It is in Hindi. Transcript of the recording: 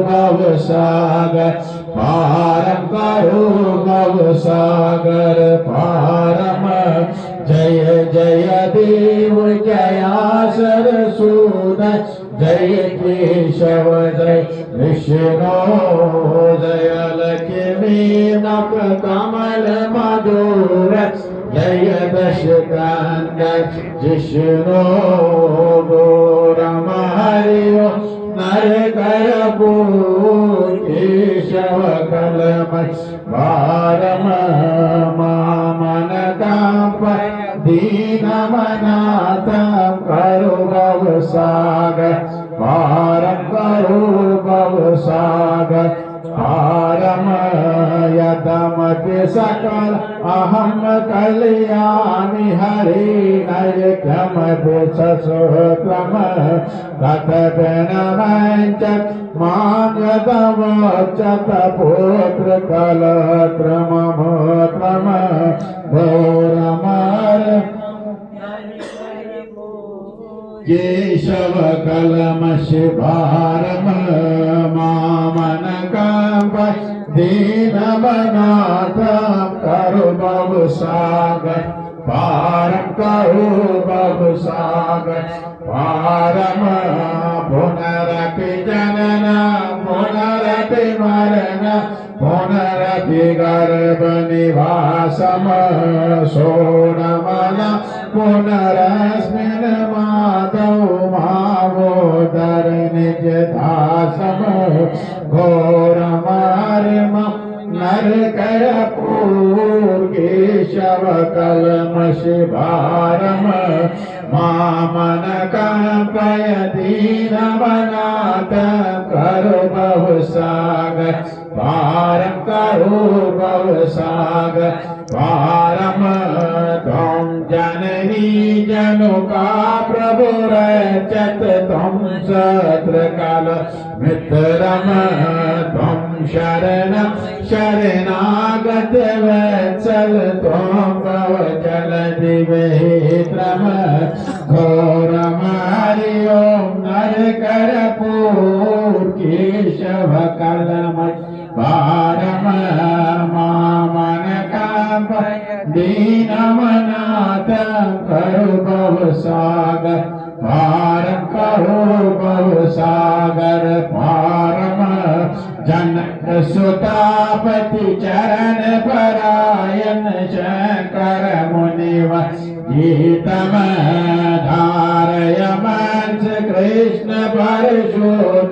भवसागर पारम करो भवसागर पारम जय जय देव जयासर सूदन जय केशव जय विष्णु जय लक्ष्मी नक कमल मधुर जय दशकंद जिष्णु गोरम हरिओ नर कर्पूर केशव कलम भारम मामन काप दीनमनाथं करो भवसागर पारं करो भवसागर पारम यदमपि सकल अहम कल्याणि हरि नयकमपि ससुक्रम ततगणमञ्च माङ्गतमोक्षत पुत्र कलत्रममोत्रम घोरमर केशव कलमशिभारम मामन कांप दीनमनाथं करो भवसागर पारं करो भवसागर पारम पुनरपि जनन पुनरपि मरण पुनरपि गर्भनिवासम सोनमन पुनरस्मिन् मातौ मावोदर निजदासम घोरमार्म नरकर्पूर केशव कलमशिभारम मामन कांपय दीनमनाथं करो भवसागर पारं करो भवसागर पारम त्वं जननी जनुका प्रभु रचत त्वं शत्रुकाल मित्रम त्वं शरण शरणागत वत्सल त्वं भवजल दिवेत्रम घोरम हरि ओं नरकर्पूर केशव कलम पारम मामन कांप दीनमनाथं करो भवसागर पारं करो भवसागर पारम जनक सुतापति चरण परायण शंकर मुनिव गीतम धारय मंच कृष्ण परशुराम